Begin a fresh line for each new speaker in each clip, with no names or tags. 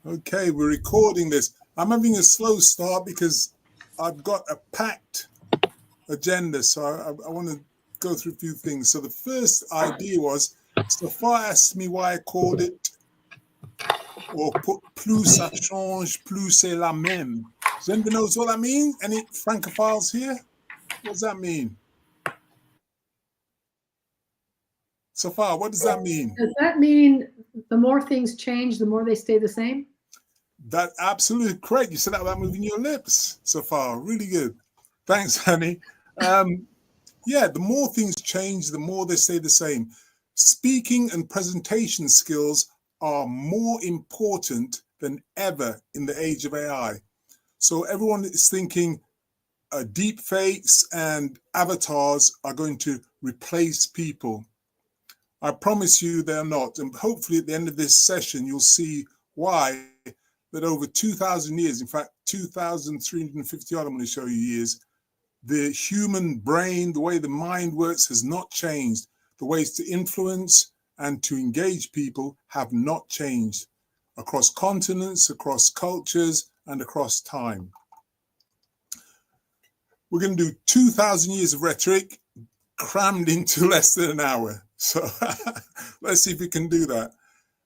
Okay, we're recording this. I'm having a slow start because I've got a packed agenda, so I want to go through a few things. So the first idea was, Safar asked me why I called it, or put plus ça change, plus c'est la même. Does anybody knows what that means? Any francophiles here? What does that mean? Safar, what does that mean?
Does that mean the more things change, the more they stay the same?
That's absolutely correct. You said that without moving your lips so far. Really good. Thanks, honey. Yeah, the more things change, the more they stay the same. Speaking and presentation skills are more important than ever in the age of AI. So everyone is thinking deep fakes and avatars are going to replace people. I promise you they're not. And hopefully at the end of this session, you'll see why that over 2,000 years, in fact, 2,350 odd, I'm going to show you years, the human brain, the way the mind works has not changed. The ways to influence and to engage people have not changed across continents, across cultures, and across time. We're going to do 2,000 years of rhetoric crammed into less than an hour. So let's see if we can do that.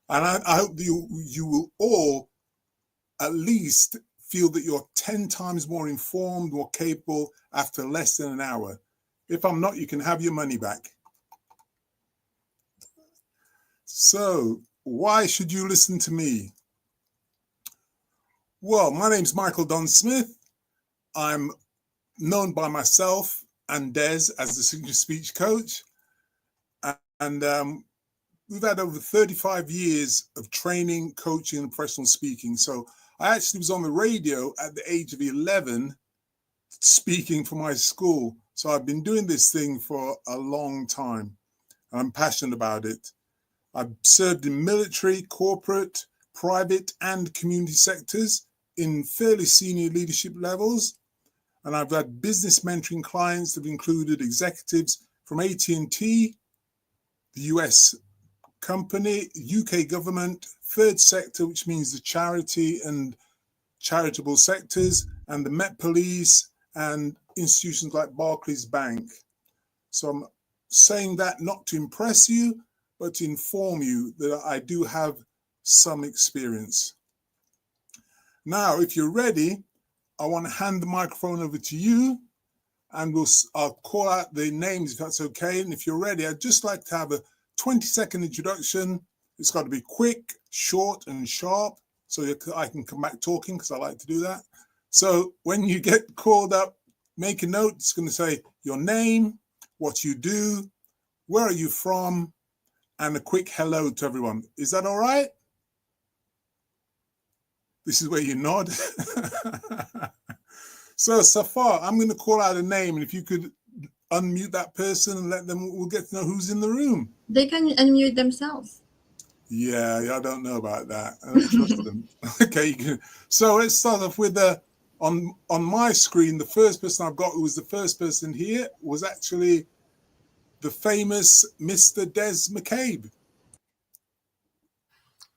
And I hope you will all at least feel that you're 10 times more informed, more capable after less than an hour. If I'm not, you can have your money back. So why should you listen to me? Well, my name's Michael Don Smith. I'm known by myself and Des as the signature speech coach. And we've had over 35 years of training, coaching, and professional speaking. So I actually was on the radio at the age of 11 speaking for my school. So I've been doing this thing for a long time. I'm passionate about it. I've served in military, corporate, private, and community sectors in fairly senior leadership levels. And I've had business mentoring clients that have included executives from AT&T, the US company, UK government, third sector, which means the charity and charitable sectors, and the Met Police and institutions like Barclays Bank. So I'm saying that not to impress you, but to inform you that I do have some experience. Now, if you're ready, I want to hand the microphone over to you, and I'll call out the names if that's okay. And if you're ready, I'd just like to have a 20-second introduction. It's got to be quick, short, and sharp, so I can come back talking, because I like to do that. So when you get called up, make a note. It's going to say your name, what you do, where are you from, and a quick hello to everyone. Is that all right? This is where you nod. So Safar, I'm going to call out a name, and if you could unmute that person and we'll get to know who's in the room.
They can unmute themselves.
Yeah, I don't know about that. I don't trust them. Okay, so let's start off with on my screen, the first person I've got, who was the first person here, was actually the famous Mr. Des McCabe.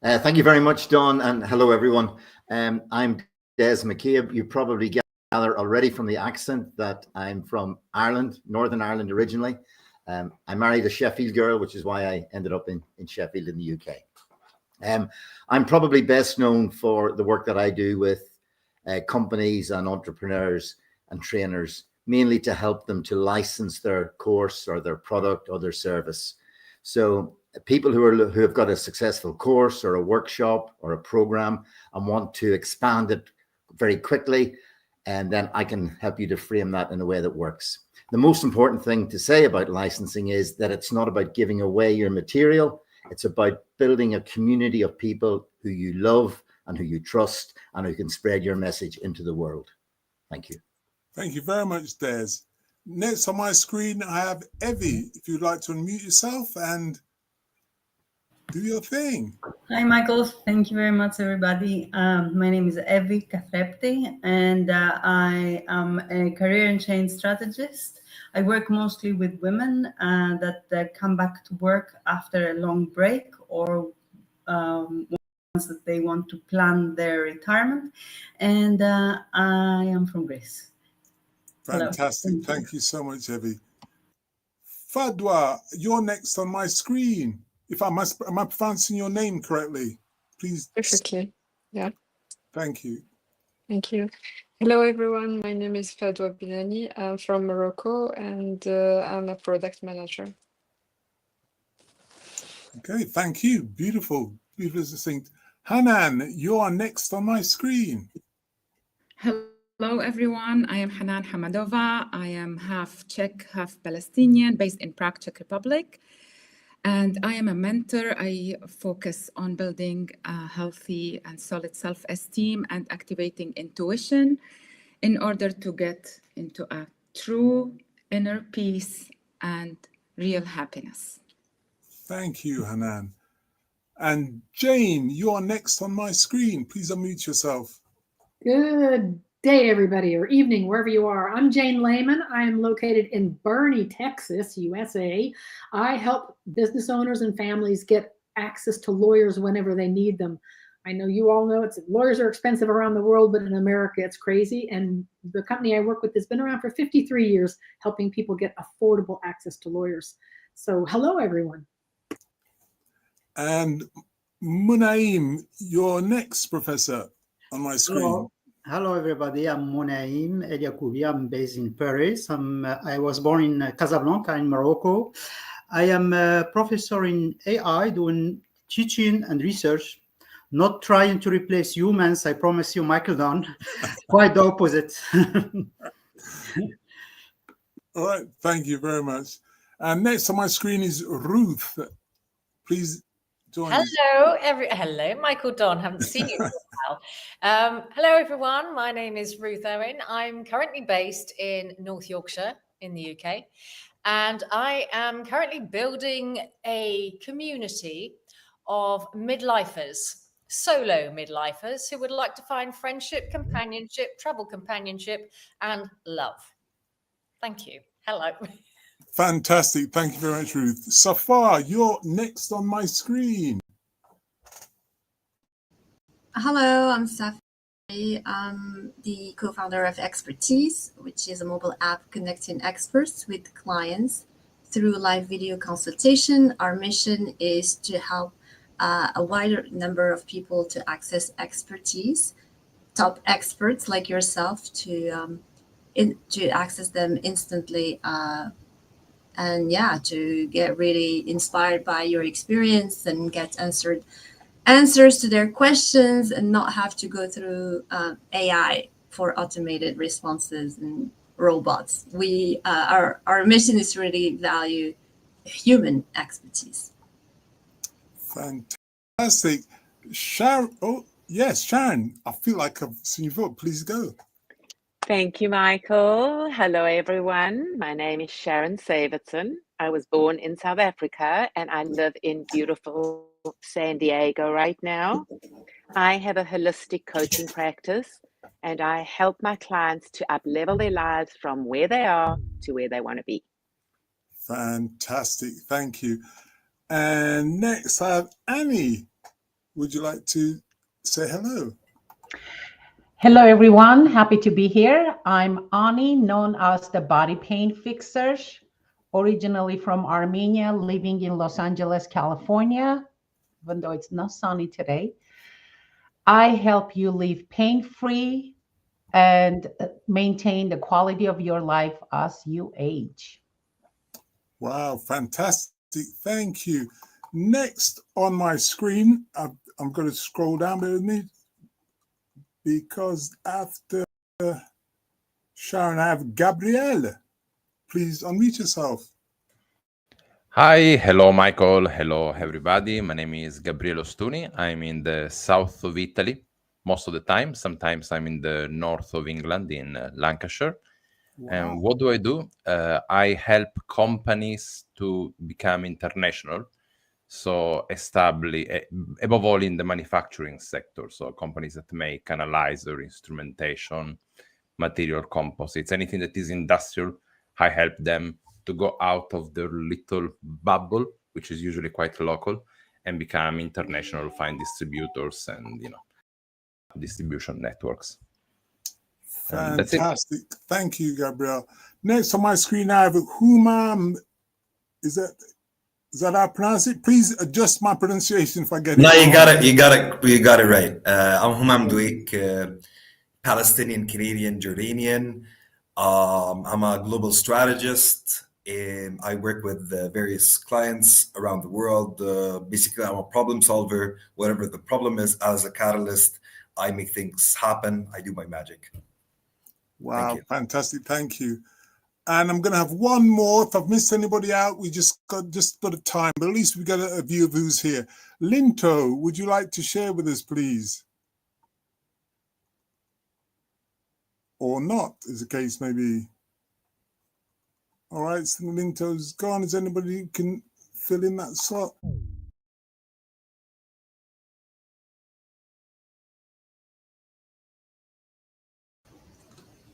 Thank you very much, Don, and hello, everyone. I'm Des McCabe. You probably gather already from the accent that I'm from Ireland, Northern Ireland originally. I married a Sheffield girl, which is why I ended up in Sheffield in the UK. I'm probably best known for the work that I do with companies and entrepreneurs and trainers, mainly to help them to license their course or their product or their service. So people who have got a successful course or a workshop or a program and want to expand it very quickly, and then I can help you to frame that in a way that works. The most important thing to say about licensing is that it's not about giving away your material. It's about building a community of people who you love and who you trust and who can spread your message into the world. Thank you.
Thank you very much, Des. Next on my screen, I have Evie. If you'd like to unmute yourself and do your thing.
Hi, Michael. Thank you very much, everybody. My name is Evie Kathrepti, and I am a career and change strategist. I work mostly with women that come back to work after a long break or that they want to plan their retirement. And I am from Greece. Hello.
Fantastic. Thank you so much, Evie. Fadwa, you're next on my screen. Am I pronouncing your name correctly? Please.
Perfectly. Yeah.
Thank you.
Thank you. Hello, everyone. My name is Fadwa Binani. I'm from Morocco, and I'm a product manager.
Okay, thank you. Beautiful, beautiful, succinct. Hanan, you are next on my screen.
Hello, everyone. I am Hanan Hamadova. I am half Czech, half Palestinian, based in Prague, Czech Republic. And I am a mentor. I focus on building a healthy and solid self-esteem and activating intuition in order to get into a true inner peace and real happiness.
Thank you, Hanan. And Jane, you are next on my screen. Please unmute yourself.
Good day, everybody, or evening, wherever you are. I'm Jane Lehman. I am located in Bernie, Texas, USA. I help business owners and families get access to lawyers whenever they need them. I know you all know lawyers are expensive around the world, but in America, it's crazy. And the company I work with has been around for 53 years, helping people get affordable access to lawyers. So hello, everyone.
And Munaim, you're next, Professor, on my screen.
Hello, everybody. I'm Munaim El Yacoubi. I'm based in Paris. I was born in Casablanca in Morocco. I am a professor in AI doing teaching and research, not trying to replace humans. I promise you, Michael Dunn, quite the opposite.
All right, thank you very much. And next on my screen is Ruth. Please join us.
Hello, Michael Don. Haven't seen you for a while. Hello, everyone. My name is Ruth Owen. I'm currently based in North Yorkshire in the UK, and I am currently building a community of midlifers, solo midlifers, who would like to find friendship, companionship, travel companionship, and love. Thank you. Hello.
Fantastic. Thank you very much, Ruth. Safar, you're next on my screen.
Hello, I'm Safi. I'm the co-founder of Expertise, which is a mobile app connecting experts with clients through live video consultation. Our mission is to help a wider number of people to access expertise, top experts like yourself, to access them instantly, and to get really inspired by your experience and get answers to their questions and not have to go through AI for automated responses and robots. Our mission is to really value human expertise.
Fantastic. Sharon, Sharon, I feel like I've seen you before. Please go.
Thank you, Michael. Hello, everyone. My name is Sharon Saverton. I was born in South Africa and I live in beautiful San Diego right now. I have a holistic coaching practice and I help my clients to up-level their lives from where they are to where they want to be.
Fantastic. Thank you. And next I have Annie. Would you like to say hello?
Hello, everyone. Happy to be here. I'm Ani, known as the Body Pain Fixer, originally from Armenia, living in Los Angeles, California, even though it's not sunny today. I help you live pain-free and maintain the quality of your life as you age.
Wow, fantastic. Thank you. Next on my screen, I'm going to scroll down with me, because after Sharon, I have Gabrielle. Please unmute yourself.
Hi, hello, Michael. Hello, everybody. My name is Gabriele Ostuni. I'm in the south of Italy most of the time. Sometimes I'm in the north of England, in Lancashire. Wow. And what do? I help companies to become international. So establish, above all in the manufacturing sector, so companies that make analyzer, instrumentation, material composites, anything that is industrial, I help them to go out of their little bubble, which is usually quite local, and become international fine distributors and, distribution networks. And that's it.
Fantastic. Thank you, Gabriel. Next on my screen, I have Humam. Is that how I pronounce it? Please adjust my pronunciation if I get it
No,
wrong.
you got it right. I'm Humam Douik, Palestinian, Canadian, Jordanian. I'm a global strategist. I work with various clients around the world. Basically, I'm a problem solver. Whatever the problem is, as a catalyst, I make things happen. I do my magic.
Wow, fantastic. Thank you. And I'm going to have one more. If I've missed anybody out, we just got a time, but at least we got a view of who's here. Linto, would you like to share with us, please? Or not, as the case may be. All right, so Linto's gone. Is anybody who can fill in that slot?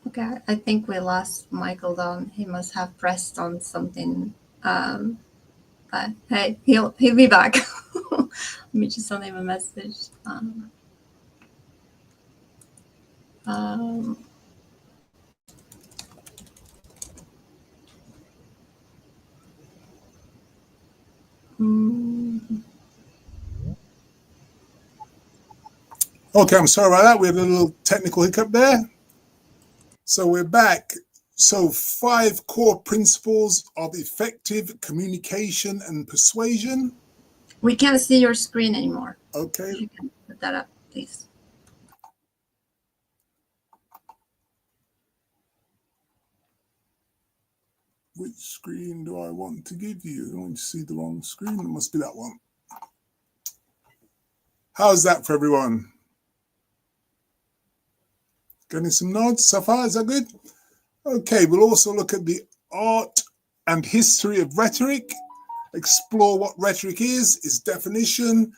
Okay, I think we lost Michael Don. He must have pressed on something. But hey, he'll be back. Let me just send him a message.
Okay, I'm sorry about that. We had a little technical hiccup there. So we're back. So 5 core principles of effective communication and persuasion.
We can't see your screen anymore.
Okay.
If you can put that up, please.
Which screen do I want to give you? I don't want to see the wrong screen. It must be that one. How's that for everyone? Getting some nods so far? Is that good? Okay, we'll also look at the art and history of rhetoric, explore what rhetoric is, its definition,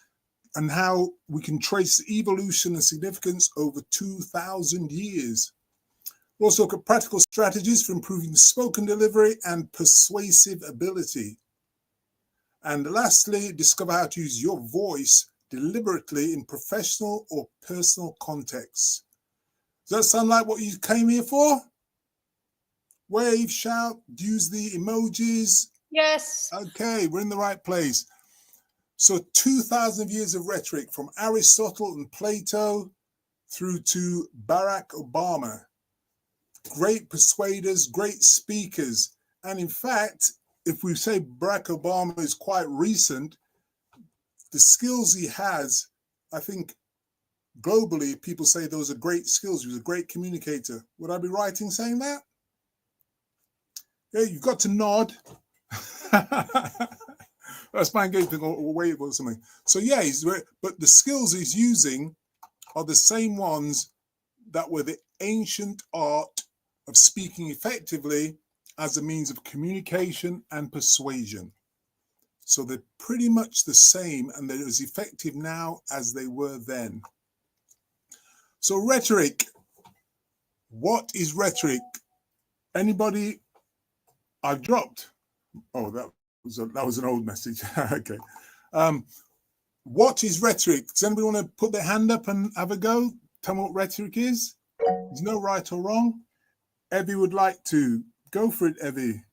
and how we can trace the evolution and significance over 2,000 years. We'll also look at practical strategies for improving spoken delivery and persuasive ability. And lastly, discover how to use your voice deliberately in professional or personal contexts. Does that sound like what you came here for? Wave, shout, use the emojis.
Yes.
Okay, we're in the right place. So 2,000 years of rhetoric from Aristotle and Plato through to Barack Obama. Great persuaders, great speakers. And in fact, if we say Barack Obama is quite recent, the skills he has, I think globally, people say those are great skills. He was a great communicator. Would I be right in saying that? Yeah, you've got to nod. That's my engagement or wave or something. So yeah, but the skills he's using are the same ones that were the ancient art of speaking effectively as a means of communication and persuasion. So they're pretty much the same, and they're as effective now as they were then. So rhetoric. What is rhetoric? Anybody? I've dropped. Oh, that was an old message. Okay. What is rhetoric? Does anybody want to put their hand up and have a go? Tell me what rhetoric is. There's no right or wrong. Evie would like to. Go for it, Evie.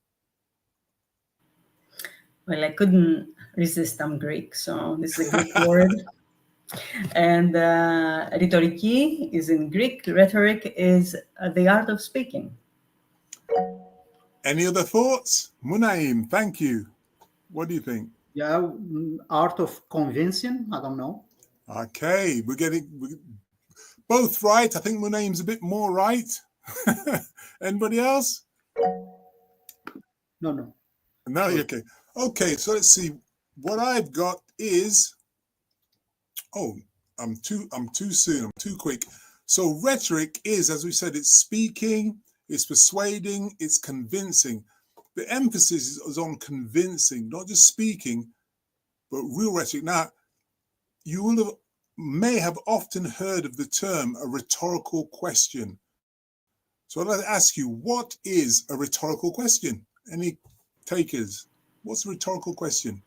Well, I couldn't resist. I'm Greek, so this is a Greek word. And rhetoriki is in Greek. Rhetoric is the art of speaking.
Any other thoughts? Munaim, thank you. What do you think?
Yeah, art of convincing. I don't know.
Okay, we're getting both right. I think Munaim's a bit more right. Anybody else?
No.
No, okay. Okay, so let's see. What I've got is, oh, I'm too soon. I'm too quick. So rhetoric is, as we said, it's speaking, it's persuading, it's convincing. The emphasis is on convincing, not just speaking, but real rhetoric. Now, you may have often heard of the term a rhetorical question. So I'd like to ask you, what is a rhetorical question? Any takers? What's a rhetorical question?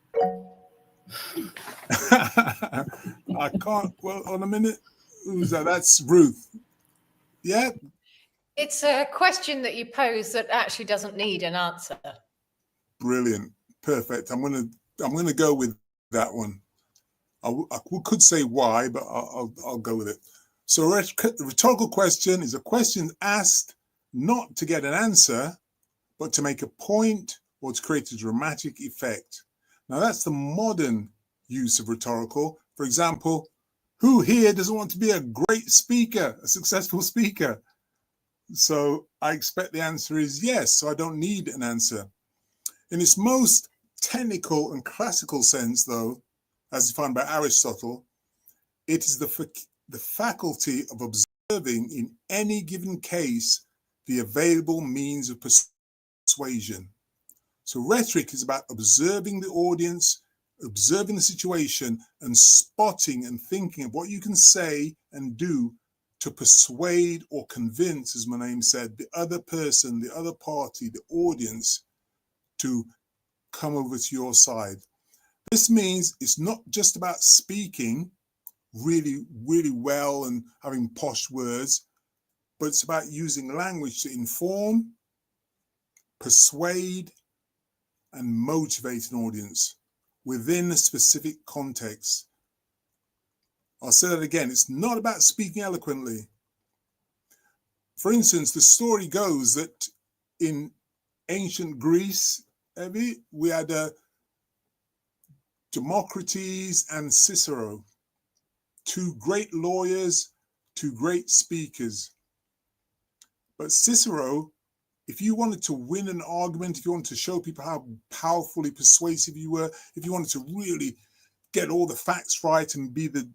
I can't. Well, on a minute. Who's that? That's Ruth. Yeah.
It's a question that you pose that actually doesn't need an answer.
Brilliant. Perfect. I'm gonna go with that one. I could say why, but I'll go with it. So a rhetorical question is a question asked not to get an answer, but to make a point or to create a dramatic effect. Now that's the modern use of rhetorical. For example, who here doesn't want to be a great speaker, a successful speaker? So I expect the answer is yes, so I don't need an answer. In its most technical and classical sense, though, as defined by Aristotle, it is the faculty of observing in any given case the available means of persuasion. So rhetoric is about observing the audience, observing the situation, and spotting and thinking of what you can say and do to persuade or convince, as my name said, the other person, the other party, the audience to come over to your side. This means it's not just about speaking really, really well and having posh words, but it's about using language to inform, persuade, and motivate an audience within a specific context. I'll say that again. It's not about speaking eloquently. For instance, the story goes that in ancient Greece, we had Democritus and Cicero, two great lawyers, two great speakers. But Cicero, if you wanted to win an argument, if you wanted to show people how powerfully persuasive you were, if you wanted to really get all the facts right and be the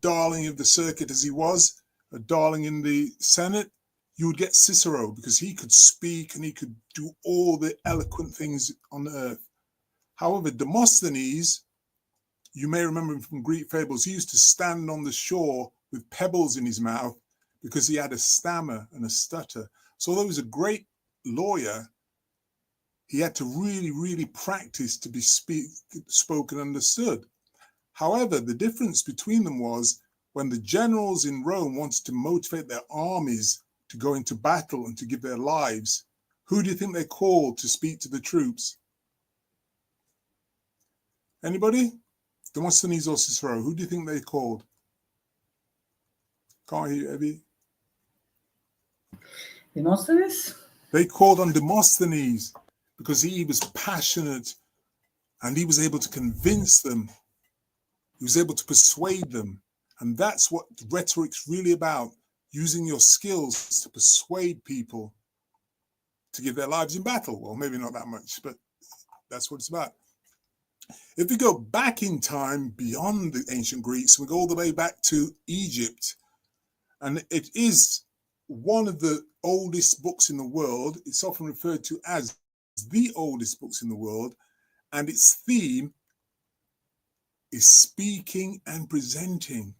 darling of the circuit as he was, a darling in the Senate, you would get Cicero because he could speak and he could do all the eloquent things on earth. However, Demosthenes, you may remember him from Greek fables, he used to stand on the shore with pebbles in his mouth because he had a stammer and a stutter. So although he was a great lawyer, he had to really, really practice to be spoken and understood. However, the difference between them was when the generals in Rome wanted to motivate their armies to go into battle and to give their lives, who do you think they called to speak to the troops? Anybody? Demosthenes or Cicero? Who do you think they called? Can't hear you, Evie.
Demosthenes?
They called on Demosthenes because he was passionate and he was able to convince them. He was able to persuade them. And that's what rhetoric's really about, using your skills to persuade people to give their lives in battle. Well, maybe not that much, but that's what it's about. If we go back in time beyond the ancient Greeks, we go all the way back to Egypt, and it is one of the oldest books in the world. It's often referred to as the oldest books in the world, and its theme is speaking and presenting.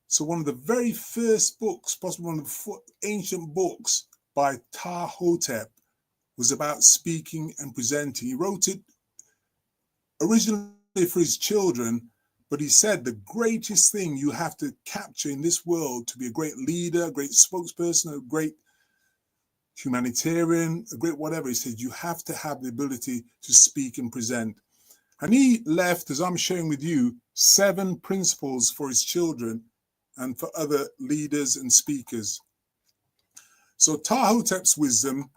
So one of the very first books, possibly one of the ancient books by Ptah-hotep, was about speaking and presenting. He wrote it originally for his children, but he said the greatest thing you have to capture in this world to be a great leader, a great spokesperson, a great humanitarian, a great whatever, he said you have to have the ability to speak and present. And he left, as I'm sharing with you, 7 principles for his children and for other leaders and speakers. So Ptah-hotep's wisdom,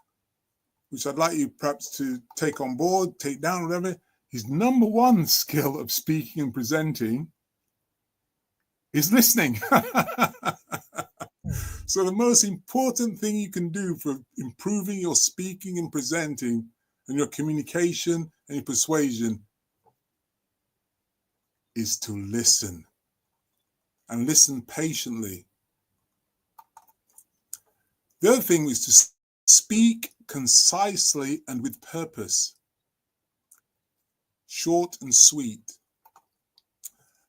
which I'd like you perhaps to take on board, take down, whatever, his number one skill of speaking and presenting is listening. So the most important thing you can do for improving your speaking and presenting and your communication and your persuasion is to listen, and listen patiently. The other thing is to speak concisely and with purpose. Short and sweet.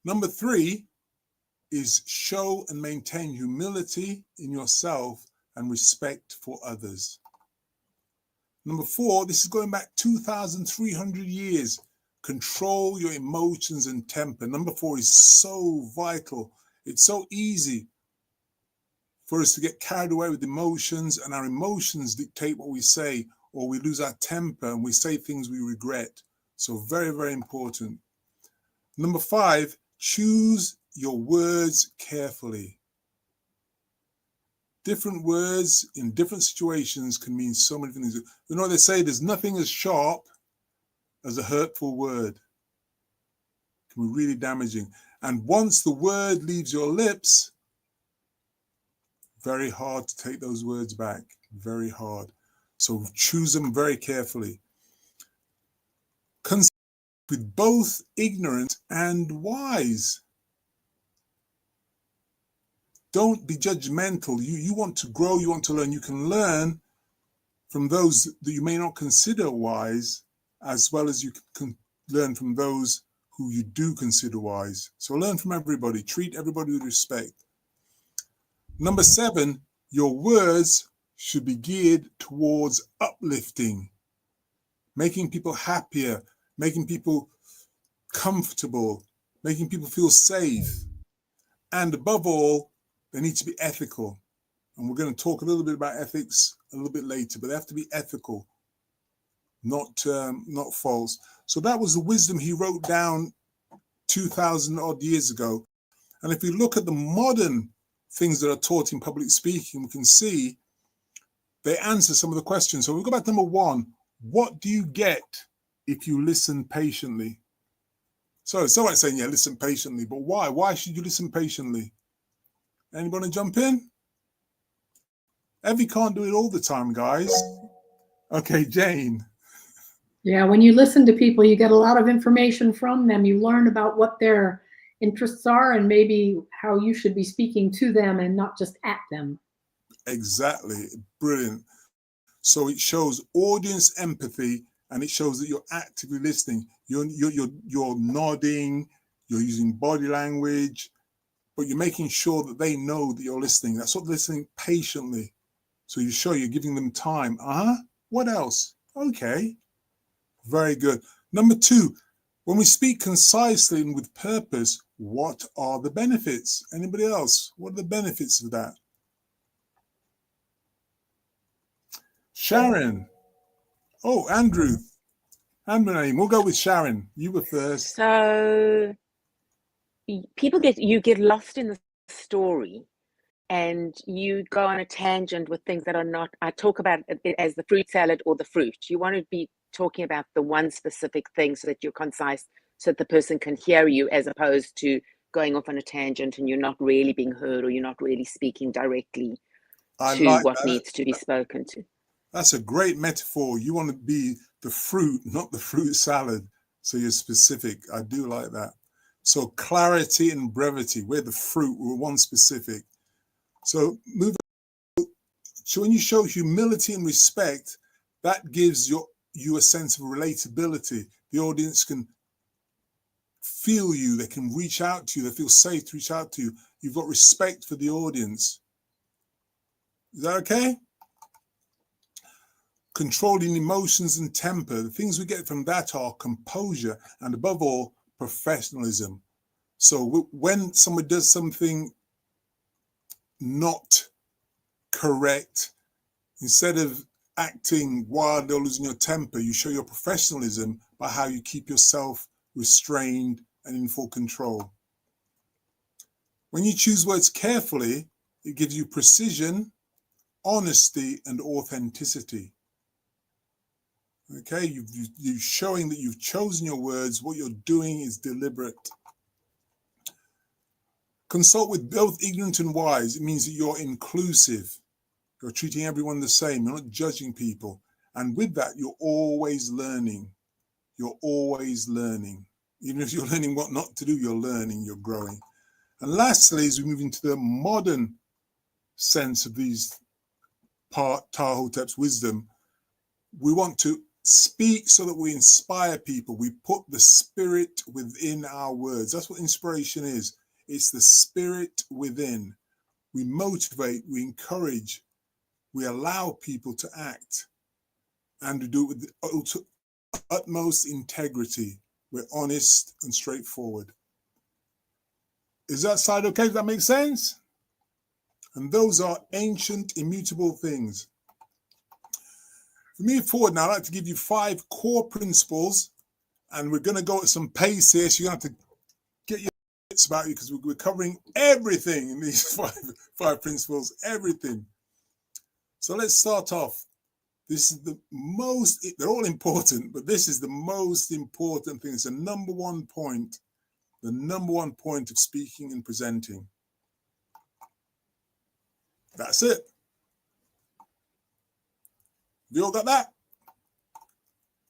Number 3 is show and maintain humility in yourself and respect for others. Number 4, this is going back 2,300 years. Control your emotions and temper. Number 4 is so vital. It's so easy for us to get carried away with emotions, and our emotions dictate what we say, or we lose our temper and we say things we regret. So very, very important. Number 5, choose your words carefully. Different words in different situations can mean so many things. You know what they say, there's nothing as sharp as a hurtful word. It can be really damaging. And once the word leaves your lips, very hard to take those words back. Very hard. So choose them very carefully. Consider with both ignorant and wise. Don't be judgmental. You want to grow, you want to learn. You can learn from those that you may not consider wise, as well as you can learn from those who you do consider wise. So learn from everybody. Treat everybody with respect. Number 7, your words should be geared towards uplifting, making people happier, making people comfortable, making people feel safe. And above all, they need to be ethical. And we're going to talk a little bit about ethics a little bit later, but they have to be ethical, not false. So that was the wisdom he wrote down 2,000 odd years ago. And if we look at the modern things that are taught in public speaking, we can see they answer some of the questions. So we'll go back to number 1. What do you get if you listen patiently? So it's all right saying, yeah, listen patiently, but why? Why should you listen patiently? Anybody jump in? Evie can't do it all the time, guys. Okay, Jane.
Yeah, when you listen to people, you get a lot of information from them. You learn about what their interests are and maybe how you should be speaking to them and not just at them.
Exactly. Brilliant. So it shows audience empathy, and it shows that you're actively listening. You're nodding, you're using body language, but you're making sure that they know that you're listening. That's what listening patiently. So you show you're giving them time. What else? Okay. Very good. Number 2, when we speak concisely and with purpose, what are the benefits? Anybody else? What are the benefits of that? Sharon. Oh, Andrew. We'll go with Sharon. You were first.
So you get lost in the story, and you go on a tangent with things that are not. I talk about it as the fruit salad or the fruit. You want to be talking about the one specific thing so that you're concise, so that the person can hear you, as opposed to going off on a tangent and you're not really being heard, or you're not really speaking directly to what needs to be spoken to.
That's a great metaphor. You want to be the fruit, not the fruit salad. So you're specific. I do like that. So clarity and brevity. We're the fruit. We're one specific. So move on. So when you show humility and respect, that gives you a sense of relatability. The audience can feel you. They can reach out to you. They feel safe to reach out to you. You've got respect for the audience. Is that okay? Controlling emotions and temper. The things we get from that are composure and, above all, professionalism. So when somebody does something not correct, instead of acting wild or losing your temper, you show your professionalism by how you keep yourself restrained and in full control. When you choose words carefully, it gives you precision, honesty, and authenticity. Okay, you're showing that you've chosen your words. What you're doing is deliberate. Consult with both ignorant and wise. It means that you're inclusive. You're treating everyone the same. You're not judging people. And with that, you're always learning. You're always learning. Even if you're learning what not to do, you're learning, you're growing. And lastly, as we move into the modern sense of these Ptah-Hotep's wisdom, we want to speak so that we inspire people. We put the spirit within our words. That's what inspiration is. It's the spirit within. We motivate, we encourage, we allow people to act, and we do it with the utmost integrity. We're honest and straightforward. Is that side okay? Does that make sense? And those are ancient, immutable things. For me forward now, I'd like to give you 5 core principles, and we're going to go at some pace here, so you're going to have to get your wits about you, because we're covering everything in these five principles, everything. So let's start off. This is the most, they're all important, but this is the most important thing. It's the number one point of speaking and presenting. That's it. Have you all got that?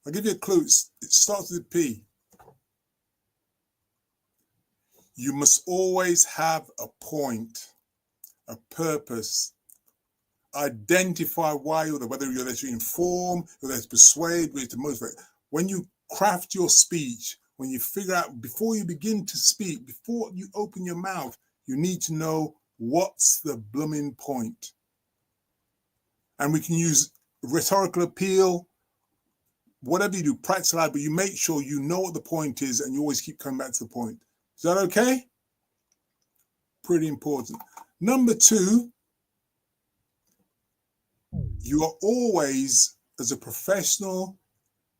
I'll give you a clue. It starts with P. You must always have a point, a purpose. Identify why you're there, whether you're there to inform, whether there to persuade, whether to motivate. When you craft your speech, when you figure out, before you begin to speak, before you open your mouth, you need to know what's the blooming point. And we can use rhetorical appeal, whatever you do, practice aloud, but you make sure you know what the point is and you always keep coming back to the point. Is that okay? Pretty important. Number 2, you are always, as a professional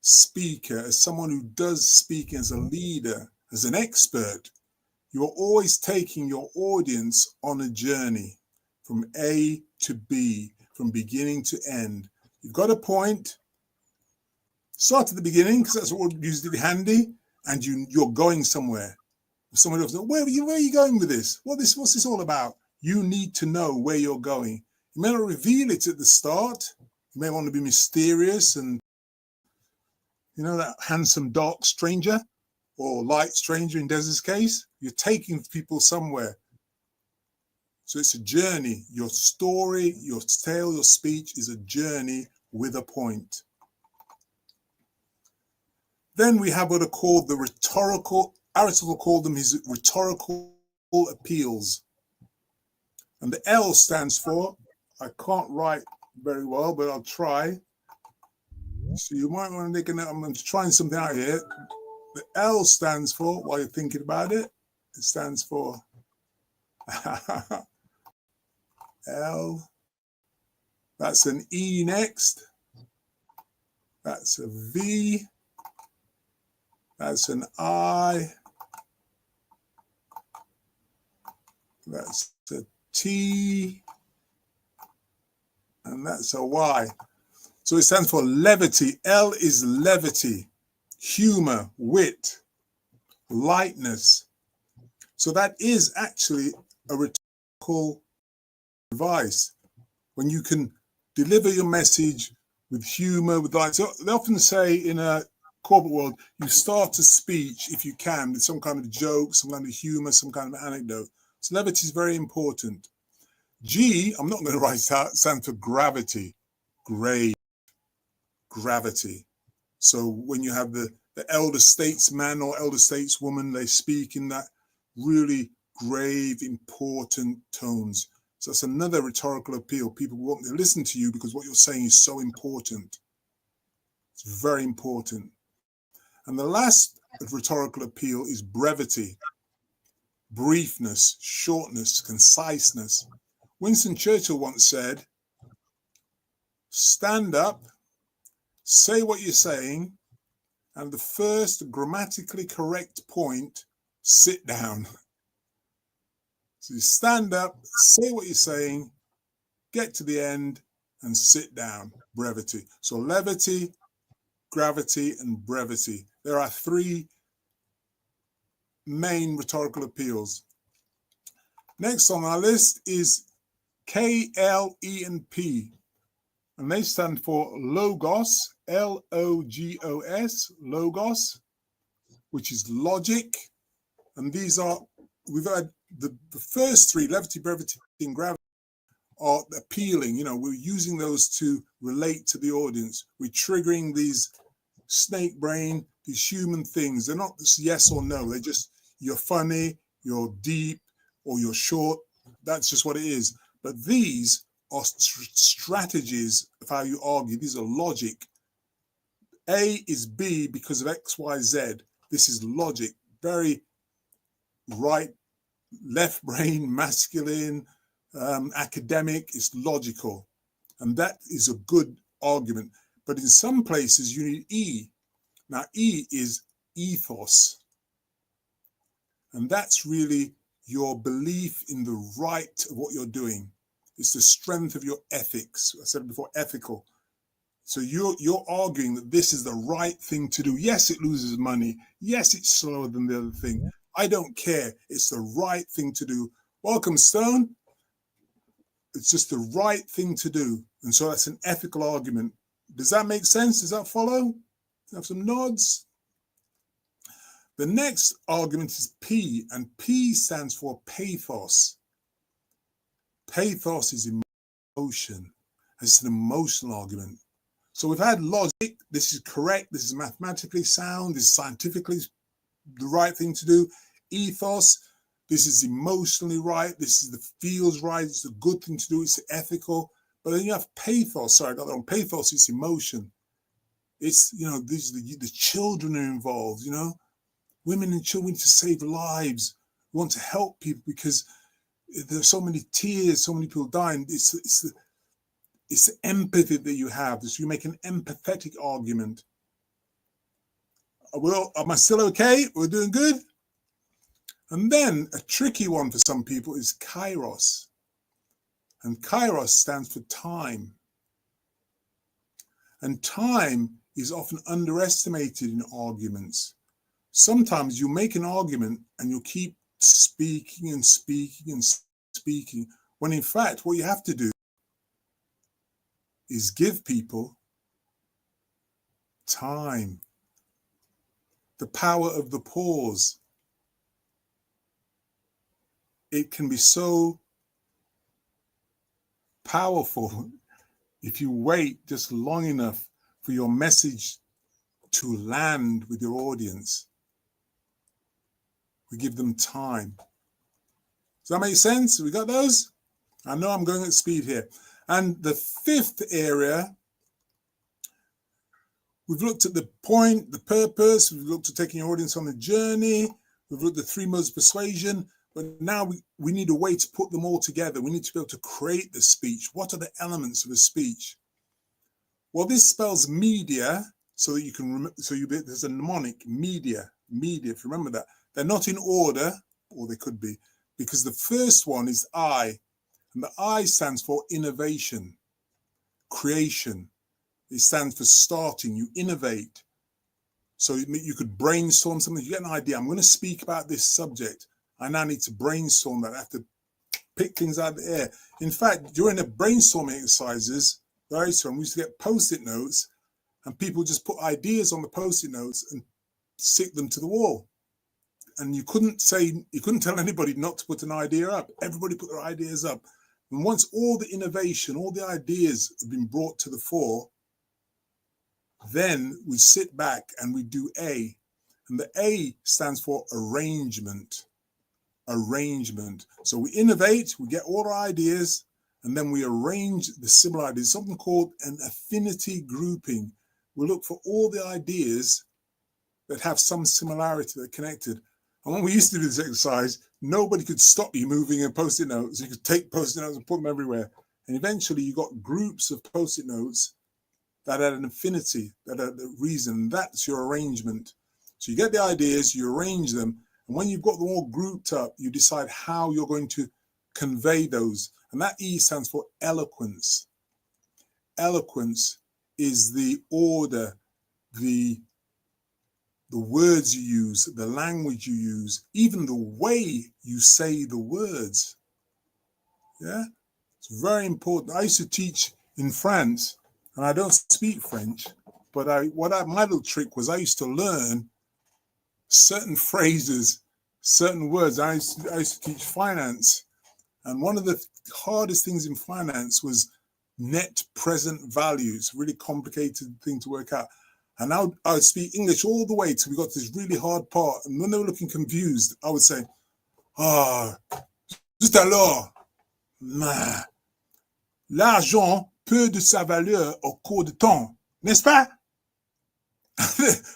speaker, as someone who does speaking, as a leader, as an expert, you are always taking your audience on a journey from A to B, from beginning to end. You've got a point, start at the beginning, because that's what usually handy, and you're going somewhere. Someone else, where are you going with this? What's this all about? You need to know where you're going. You may not reveal it at the start. You may want to be mysterious and, you know, that handsome dark stranger or light stranger in Des's case. You're taking people somewhere. So it's a journey. Your story, your tale, your speech is a journey with a point. Then we have what are called the rhetorical, Aristotle called them his rhetorical appeals. And the L stands for, I can't write very well, but I'll try. So you might want to make a note. I'm trying something out here. The L stands for, while you're thinking about it, it stands for L. That's an E next. That's a V. That's an I. That's a T. And that's a Y. So it stands for levity. L is levity, humor, wit, lightness. So that is actually a rhetorical device. When you can deliver your message with humor, with light. So they often say in a corporate world, you start a speech, if you can, with some kind of joke, some kind of humor, some kind of anecdote. So levity is very important. G, I'm not going to write it out, stands for gravity, grave, gravity. So when you have the elder statesman or elder stateswoman, they speak in that really grave, important tones. So that's another rhetorical appeal. People want to listen to you because what you're saying is so important. It's very important. And the last rhetorical appeal is brevity, briefness, shortness, conciseness. Winston Churchill once said, stand up, say what you're saying, and the first grammatically correct point, sit down. So you stand up, say what you're saying, get to the end, and sit down. Brevity. So levity, gravity, and brevity. There are 3 main rhetorical appeals. Next on our list is K, L, E, and P. And they stand for logos, L-O-G-O-S, logos, which is logic. And these are, we've had the first 3, levity, brevity, and gravity, are appealing. You know, we're using those to relate to the audience. We're triggering these snake brain, these human things. They're not just yes or no. They're just, you're funny, you're deep, or you're short. That's just what it is. But these are strategies of how you argue. These are logic. A is B because of X, Y, Z. This is logic, very right, left brain, masculine, academic. It's logical. And that is a good argument. But in some places, you need E. Now, E is ethos. And that's really your belief in the right of what you're doing. It's the strength of your ethics. I said before, ethical. So you're arguing that this is the right thing to do. Yes, it loses money. Yes, it's slower than the other thing. I don't care. It's the right thing to do. Welcome, Stone. It's just the right thing to do. And so that's an ethical argument. Does that make sense? Does that follow? Have some nods. The next argument is P, and P stands for pathos. Pathos is emotion. It's an emotional argument. So we've had logic. This is correct. This is mathematically sound. This is scientifically the right thing to do. Ethos. This is emotionally right. This is the feels right. It's a good thing to do. It's ethical. But then you have pathos. Sorry, I got that wrong. Pathos is emotion. It's, these are the children are involved, Women and children to save lives. We want to help people because there's so many tears, so many people dying. It's the empathy that you have. So you make an empathetic argument. Am I still okay? We're doing good? And then a tricky one for some people is kairos. And kairos stands for time. And time is often underestimated in arguments. Sometimes you make an argument and you keep speaking and speaking and speaking, when in fact what you have to do is give people time. The power of the pause. It can be so powerful if you wait just long enough for your message to land with your audience. We give them time. Does that make sense? We got those? I know I'm going at speed here. And the fifth area, we've looked at the point, the purpose, we've looked at taking your audience on a journey, we've looked at 3 modes of persuasion, but now we need a way to put them all together. We need to be able to create the speech. What are the elements of a speech? Well, this spells media, so that you can, there's a mnemonic, media, if you remember that. They're not in order, or they could be, because the first one is I, and the I stands for innovation, creation. It stands for starting, you innovate. So you could brainstorm something, you get an idea, I'm going to speak about this subject. I now need to brainstorm that, I have to pick things out of the air. In fact, during the brainstorming exercises, we used to get Post-it notes, and people just put ideas on the Post-it notes and stick them to the wall. And you couldn't tell anybody not to put an idea up. Everybody put their ideas up. And once all the innovation, all the ideas have been brought to the fore, then we sit back and we do A. And the A stands for arrangement. Arrangement. So we innovate, we get all our ideas, and then we arrange the similar ideas, something called an affinity grouping. We look for all the ideas that have some similarity, that are connected. And when we used to do this exercise, nobody could stop you moving a Post-it notes. You could take Post-it notes and put them everywhere. And eventually you got groups of Post-it notes that had an affinity, that had a reason. That's your arrangement. So you get the ideas, you arrange them. And when you've got them all grouped up, you decide how you're going to convey those. And that E stands for eloquence. Eloquence is the order, the words you use, the language you use, even the way you say the words. Yeah, it's very important. I used to teach in France, and I don't speak French, but my little trick was I used to learn certain phrases, certain words. I used to teach finance, and one of the hardest things in finance was net present value. It's a really complicated thing to work out. And I would speak English all the way till we got to this really hard part. And when they were looking confused, I would say, juste alors, l'argent perd de sa valeur au cours du temps, n'est-ce pas?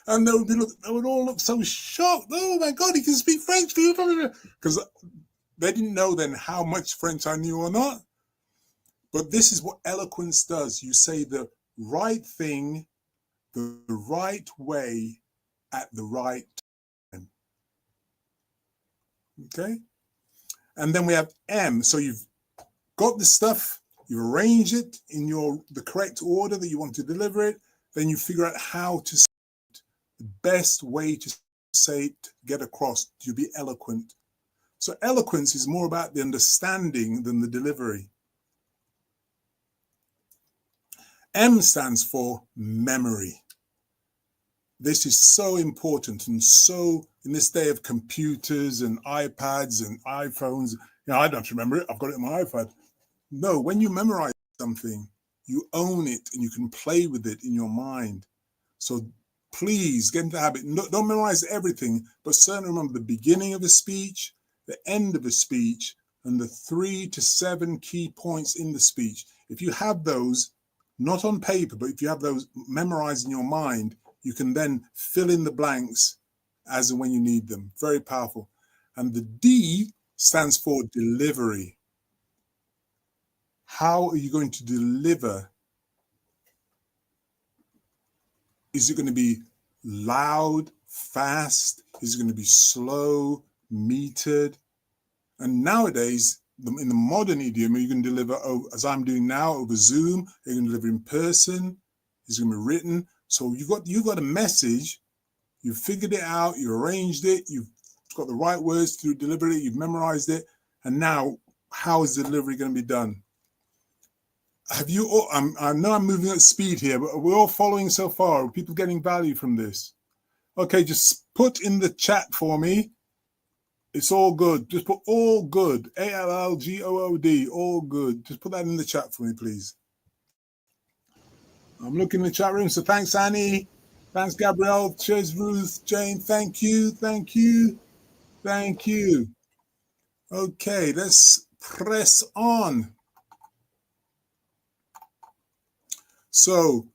And they would all look so shocked. Oh my God, he can speak French. Because they didn't know then how much French I knew or not. But this is what eloquence does. You say the right thing, the right way, at the right time. Okay? And then we have M. So you've got the stuff, you arrange it in the correct order that you want to deliver it. Then you figure out how to say it, the best way to say it, to get across, to be eloquent. So eloquence is more about the understanding than the delivery. M stands for memory. This is so important, and so in this day of computers and iPads and iPhones, I don't have to remember it, I've got it on my iPad. No, when you memorize something, you own it and you can play with it in your mind. So please get into the habit. No, don't memorize everything, but certainly remember the beginning of a speech, the end of a speech, and the 3 to 7 key points in the speech. If you have those, not on paper, but if you have those memorized in your mind, you can then fill in the blanks as and when you need them. Very powerful. And the D stands for delivery. How are you going to deliver? Is it going to be loud, fast? Is it going to be slow, metered? And nowadays, in the modern idiom, you can deliver, as I'm doing now, over Zoom. You can deliver in person. It's going to be written. So you've got a message. You've figured it out. You arranged it. You've got the right words to deliver it. You've memorized it. And now, how is the delivery going to be done? Have you all, I know I'm moving at speed here, but are we all following so far? Are people getting value from this? Okay, just put in the chat for me. It's all good. Just put all good. ALLGOOD, all good. Just put that in the chat for me, please. I'm looking in the chat room. So thanks, Annie. Thanks, Gabrielle. Cheers, Ruth, Jane. Thank you. Thank you. Thank you. Okay, let's press on. So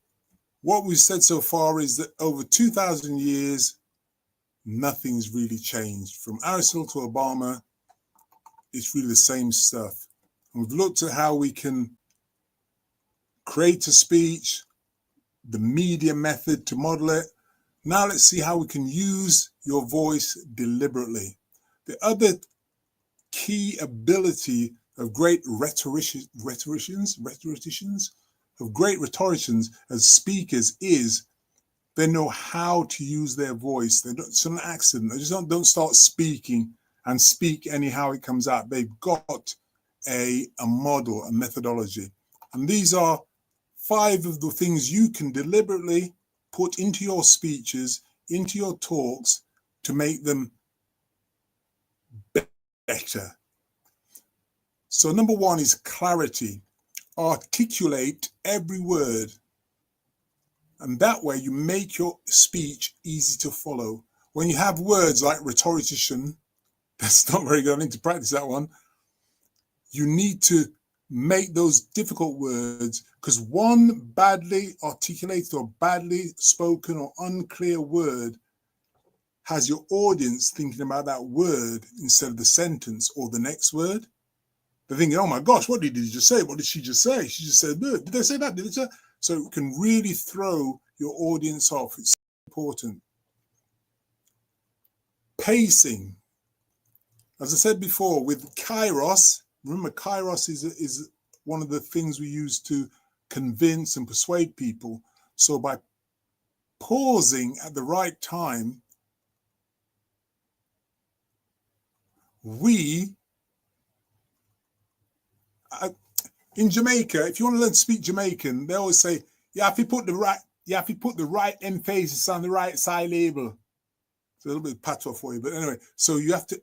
what we've said so far is that over 2,000 years, nothing's really changed. From Aristotle to Obama, it's really the same stuff. And we've looked at how we can create a speech, the media method to model it. Now let's see how we can use your voice deliberately. The other key ability of great rhetoricians, of great rhetoricians as speakers is they know how to use their voice. It's an accident. They just don't start speaking and speak anyhow it comes out. They've got a model, a methodology. And these are 5 of the things you can deliberately put into your speeches, into your talks to make them better. So number 1 is clarity. Articulate every word. And that way you make your speech easy to follow. When you have words like rhetorician, that's not very good. I need to practice that one. You need to make those difficult words, because one badly articulated or badly spoken or unclear word has your audience thinking about that word instead of the sentence or the next word. They're thinking, oh my gosh, what did he just say? What did she just say? She just said, did they say that? Did they say? So it can really throw your audience off. It's important. Pacing. As I said before, with kairos, remember kairos is one of the things we use to convince and persuade people. So by pausing at the right time, in Jamaica, if you want to learn to speak Jamaican, they always say you have to put the right emphasis on the right syllable. It's a little bit patois for you, but anyway, so you have to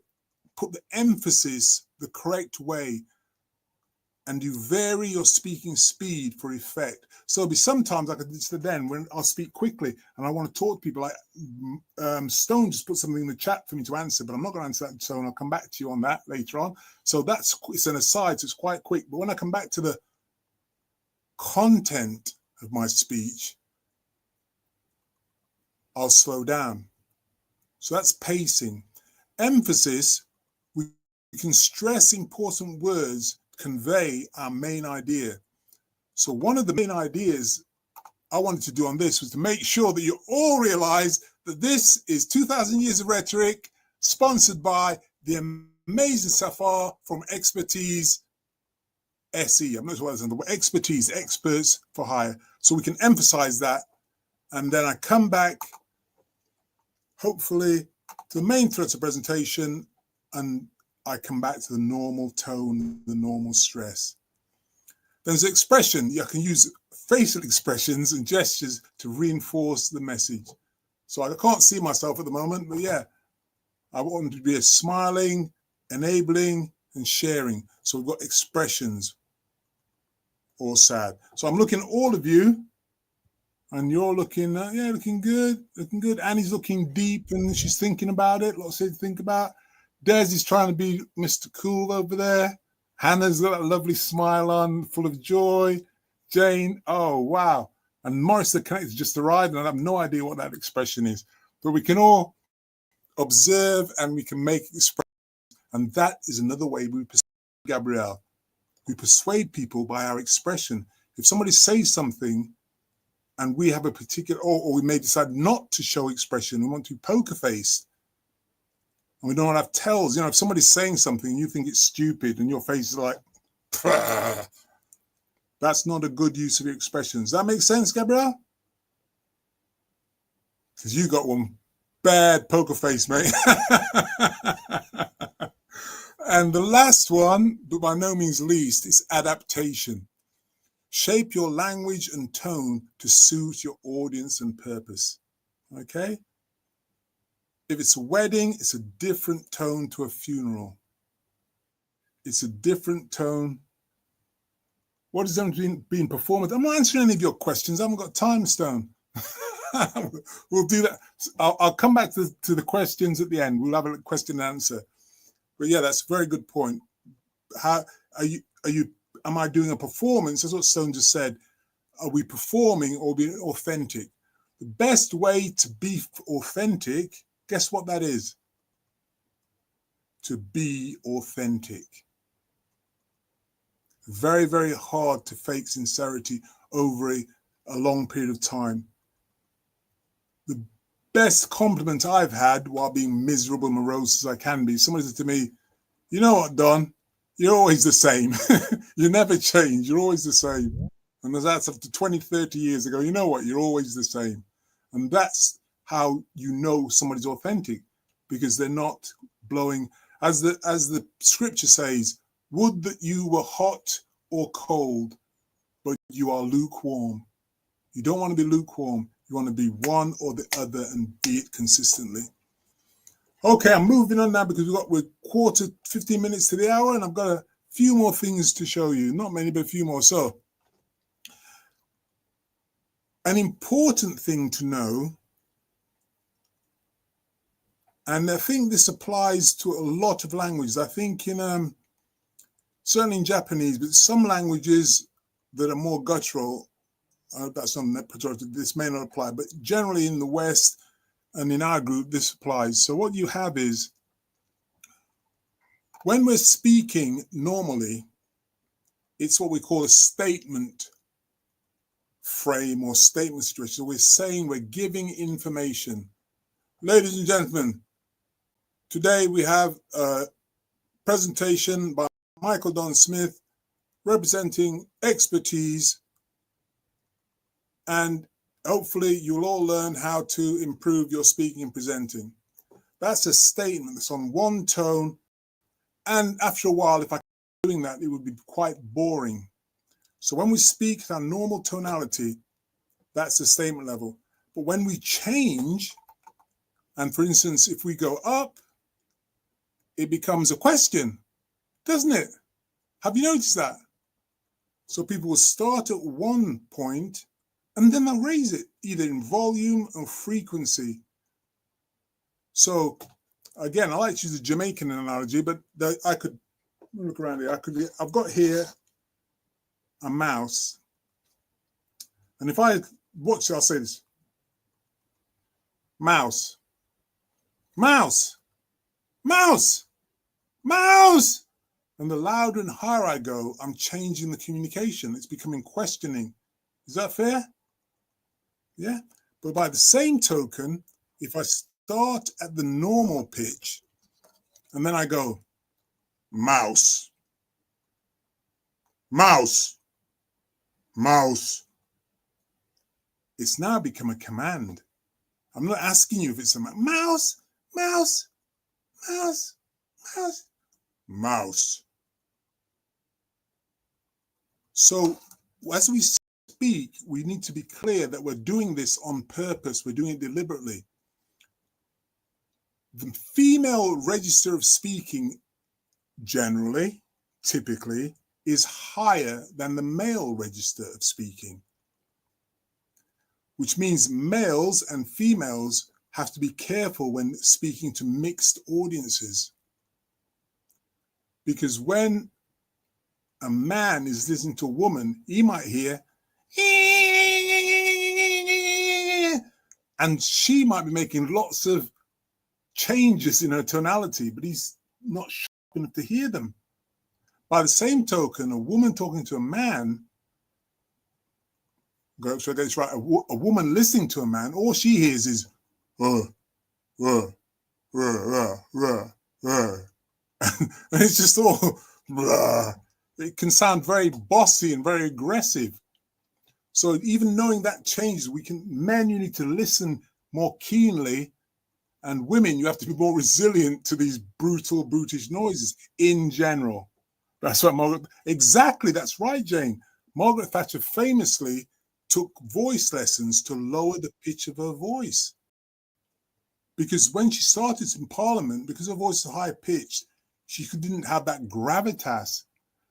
put the emphasis the correct way, and you vary your speaking speed for effect. So there'll be sometimes, like I did then, when I'll speak quickly and I want to talk to people, like Stone just put something in the chat for me to answer, but I'm not going to answer that, Stone. I'll come back to you on that later on. So it's an aside, so it's quite quick. But when I come back to the content of my speech, I'll slow down. So that's pacing. Emphasis, we can stress important words, convey our main idea. So one of the main ideas I wanted to do on this was to make sure that you all realize that this is 2000 Years of Rhetoric, sponsored by the amazing Safar from Expertise SE. I'm not sure what that's the Expertise, Experts for Hire. So we can emphasize that. And then I come back, hopefully, to the main threads of presentation, and I come back to the normal tone, the normal stress. There's expression. You can use facial expressions and gestures to reinforce the message. So I can't see myself at the moment, but yeah, I want to be a smiling, enabling, and sharing. So we've got expressions, or sad. So I'm looking at all of you, and you're looking, yeah, looking good, looking good. Annie's looking deep, and she's thinking about it. Lots to think about. Des is trying to be Mr. Cool over there. Hannah's got that lovely smile on, full of joy. Jane, oh, wow. And Morris the Connector just arrived, and I have no idea what that expression is. But we can all observe, and we can make expressions. And that is another way we persuade, Gabrielle. We persuade people by our expression. If somebody says something, and we have a particular, or we may decide not to show expression, we want to be poker-faced, and we don't want to have tells. You know, if somebody's saying something and you think it's stupid and your face is like, pah, that's not a good use of your expressions. Does that make sense, Gabrielle? Because you got one bad poker face, mate. And the last one, but by no means least, is adaptation. Shape your language and tone to suit your audience and purpose. Okay? If it's a wedding, it's a different tone to a funeral. It's a different tone. What is being performed? I'm not answering any of your questions. I haven't got time, Stone. We'll do that. I'll come back to the questions at the end. We'll have a question and answer. But yeah, that's a very good point. How am I doing a performance? That's what Stone just said. Are we performing or being authentic? The best way to be authentic, guess what that is? To be authentic. Very, very hard to fake sincerity over a long period of time. The best compliment I've had while being miserable and morose as I can be, somebody said to me, you know what, Don? You're always the same. You never change. You're always the same. And that's after 20, 30 years ago. You know what? You're always the same. And that's how you know somebody's authentic, because they're not blowing. As the scripture says, would that you were hot or cold, but you are lukewarm. You don't want to be lukewarm. You want to be one or the other and be it consistently. Okay, I'm moving on now because we're 15 minutes to the hour, and I've got a few more things to show you. Not many, but a few more. So, an important thing to know, and I think this applies to a lot of languages. I think in certainly in Japanese, but some languages that are more guttural, that's not pejorative, this may not apply, but generally in the West and in our group, this applies. So what you have is, when we're speaking normally, it's what we call a statement frame or statement situation. So we're saying, we're giving information. Ladies and gentlemen, today we have a presentation by Michael Don Smith representing Expertise, and hopefully you'll all learn how to improve your speaking and presenting. That's a statement that's on one tone, and after a while, if I keep doing that, it would be quite boring. So when we speak at our normal tonality, that's the statement level. But when we change, and for instance, if we go up, it becomes a question, doesn't it? Have you noticed that? So people will start at one point, and then they'll raise it, either in volume or frequency. So again, I like to use the Jamaican analogy, but I could look around here. I've got here a mouse, and if I watch, I'll say this. mouse, mouse, mouse, mouse. And the louder and higher I go, I'm changing the communication. It's becoming questioning. Is that fair? Yeah. But by the same token, if I start at the normal pitch and then I go, mouse, mouse, mouse, it's now become a command. I'm not asking you if it's a mouse, mouse, mouse, mouse, mouse. So as we speak, we need to be clear that we're doing this on purpose. We're doing it deliberately. The female register of speaking generally, typically, is higher than the male register of speaking, which means males and females have to be careful when speaking to mixed audiences. Because when a man is listening to a woman, he might hear, and she might be making lots of changes in her tonality, but he's not sharp enough to hear them. By the same token, a woman talking to a man, so that's right, a woman listening to a man, all she hears is, and it's just all, it can sound very bossy and very aggressive. So even knowing that changes, men, you need to listen more keenly, and women, you have to be more resilient to these brutish noises in general. That's what exactly, that's right, Jane. Margaret Thatcher famously took voice lessons to lower the pitch of her voice. Because when she started in Parliament, because her voice was high pitched, she didn't have that gravitas.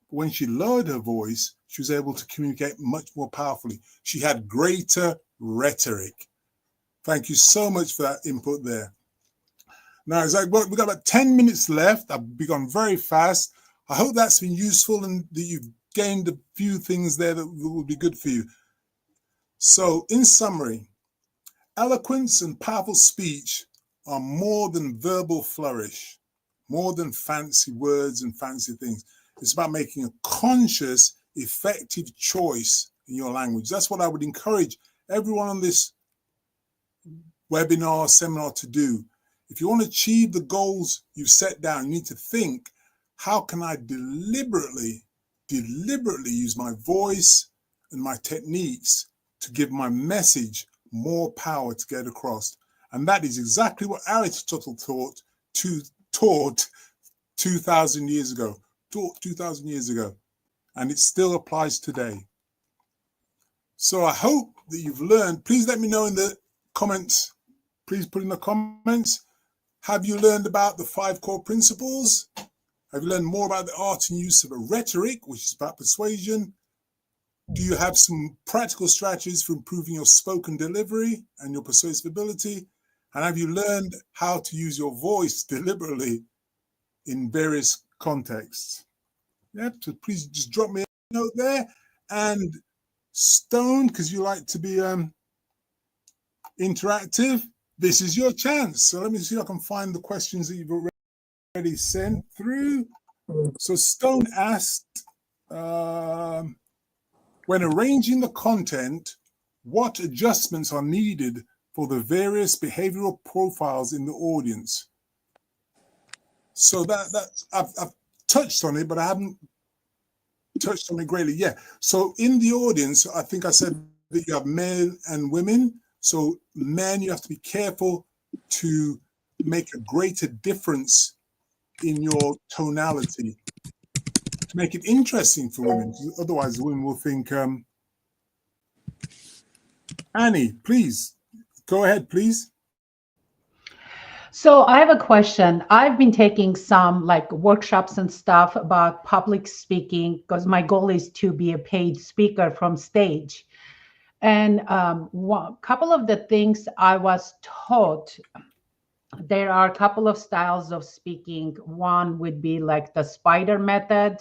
But when she lowered her voice, she was able to communicate much more powerfully. She had greater rhetoric. Thank you so much for that input there. Now, it's like, well, we've got about 10 minutes left. I've begun very fast. I hope that's been useful and that you've gained a few things there that will be good for you. So, in summary, eloquence and powerful speech are more than verbal flourish, more than fancy words and fancy things. It's about making a conscious, effective choice in your language. That's what I would encourage everyone on this webinar, seminar to do. If you want to achieve the goals you've set down, you need to think, how can I deliberately use my voice and my techniques to give my message more power to get across? And that is exactly what Aristotle taught 2,000 years ago. And it still applies today. So I hope that you've learned. Please let me know in the comments. Please put in the comments. Have you learned about the 5 core principles? Have you learned more about the art and use of a rhetoric, which is about persuasion? Do you have some practical strategies for improving your spoken delivery and your persuasive ability? And have you learned how to use your voice deliberately in various contexts? Yep, so please just drop me a note there. And Stone, because you like to be interactive, this is your chance. So let me see if I can find the questions that you've already sent through. So Stone asked, when arranging the content, what adjustments are needed for the various behavioral profiles in the audience? So I've touched on it, but I haven't touched on it greatly. Yeah. So in the audience, I think I said that you have men and women. So men, you have to be careful to make a greater difference in your tonality to make it interesting for women. Otherwise, the women will think, Annie, please, go ahead, please.
So I have a question. I've been taking some like workshops and stuff about public speaking because my goal is to be a paid speaker from stage. And a couple of the things I was taught, there are a couple of styles of speaking. One would be like the spider method,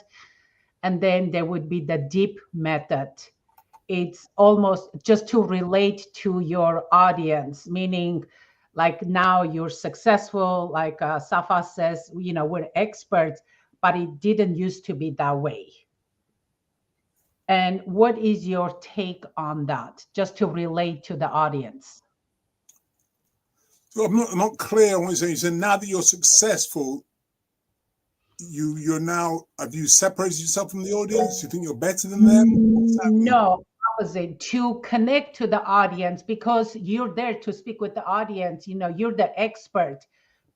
and then there would be the deep method. It's almost just to relate to your audience, meaning Like now you're successful, like Safa says, we're experts, but it didn't used to be that way. And what is your take on that, just to relate to the audience?
So I'm not clear on what you're saying. You said now that you're successful, you're now, have you separated yourself from the audience? You think you're better than them?
No, opposite, to connect to the audience, because you're there to speak with the audience, you're the expert,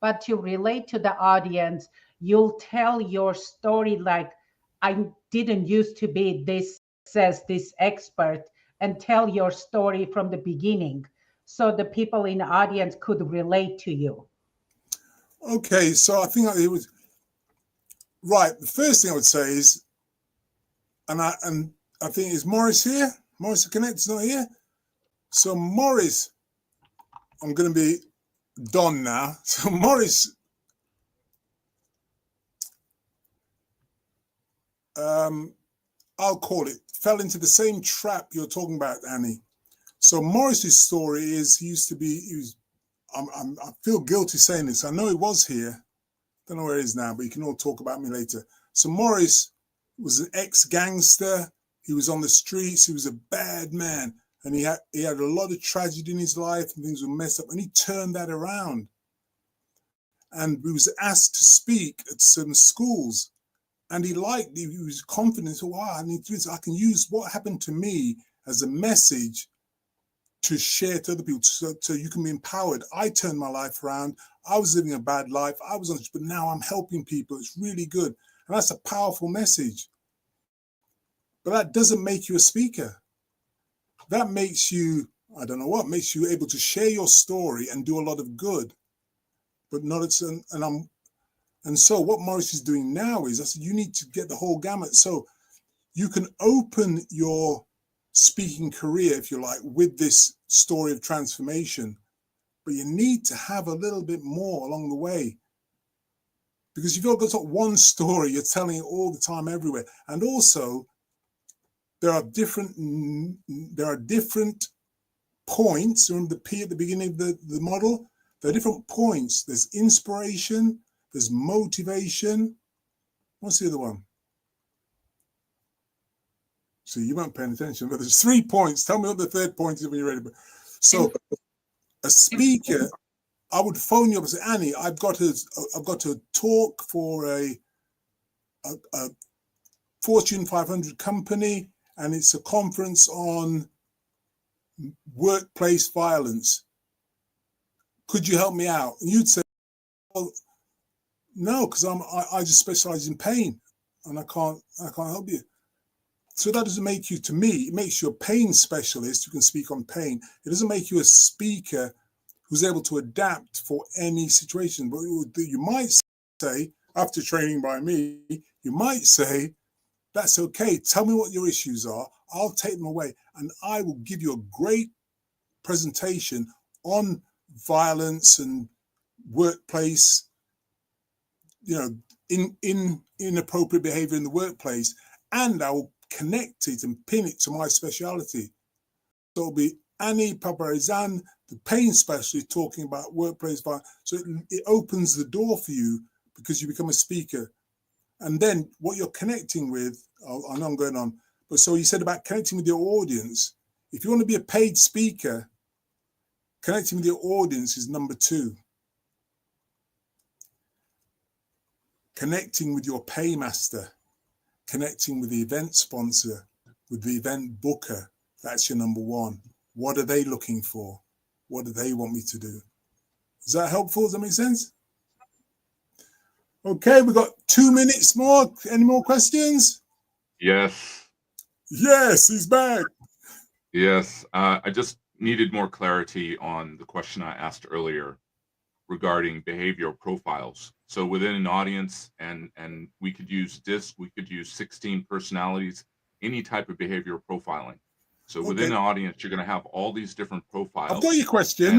but to relate to the audience, you'll tell your story like, I didn't used to be this, says this expert, and tell your story from the beginning, so the people in the audience could relate to you.
Okay, so I think it was right. The first thing I would say is, and I think, is Morris here? Morris the Connect's not here. So Morris, I'm going to be Don now. So Morris, I'll call it, fell into the same trap you're talking about, Annie. So Morris's story is he was. I feel guilty saying this. I know he was here. Don't know where he is now, but you can all talk about me later. So Morris was an ex-gangster. He was on the streets. He was a bad man, and he had a lot of tragedy in his life, and things were messed up. And he turned that around. And he was asked to speak at some schools, and he was confident. So, wow, I need to do this. I can use what happened to me as a message to share to other people, so you can be empowered. I turned my life around. I was living a bad life. I was on, but now I'm helping people. It's really good. And that's a powerful message. But that doesn't make you a speaker. That makes you, I don't know what, makes you able to share your story and do a lot of good. But not, and so what Morris is doing now is, I said, you need to get the whole gamut. So you can open your speaking career, if you like, with this story of transformation, but you need to have a little bit more along the way, because you've got one story, you're telling it all the time, everywhere. And also there are different points. Remember the P at the beginning of the model? There are different points. There's inspiration, there's motivation. What's the other one? So you weren't paying attention, but there's 3 points. Tell me what the third point is when you're ready. So a speaker, I would phone you up and say, Annie, I've got to talk for a Fortune 500 company, and it's a conference on workplace violence. Could you help me out? And you'd say, well, no, because I just specialize in pain, and I can't help you. So that doesn't make you, to me, it makes you a pain specialist who can speak on pain. It doesn't make you a speaker who's able to adapt for any situation. But you might say, after training by me, you might say, that's okay. Tell me what your issues are. I'll take them away, and I will give you a great presentation on violence and workplace, inappropriate behavior in the workplace, and I will connect it and pin it to my speciality. So it'll be Annie Paparizan, the pain specialist, talking about workplace violence. So it opens the door for you, because you become a speaker. And then what you're connecting with, I know I'm going on, but so you said about connecting with your audience. If you want to be a paid speaker, connecting with your audience is number 2. Connecting with your paymaster, connecting with the event sponsor, with the event booker, that's your number 1. What are they looking for? What do they want me to do? Is that helpful? Does that make sense? Okay, we've got 2 minutes more. Any more questions?
Yes.
Yes, he's back.
Yes. I just needed more clarity on the question I asked earlier regarding behavioral profiles. So within an audience, and we could use DISC, we could use 16 personalities, any type of behavioral profiling. So within an audience, you're going to have all these different profiles.
I've got your question.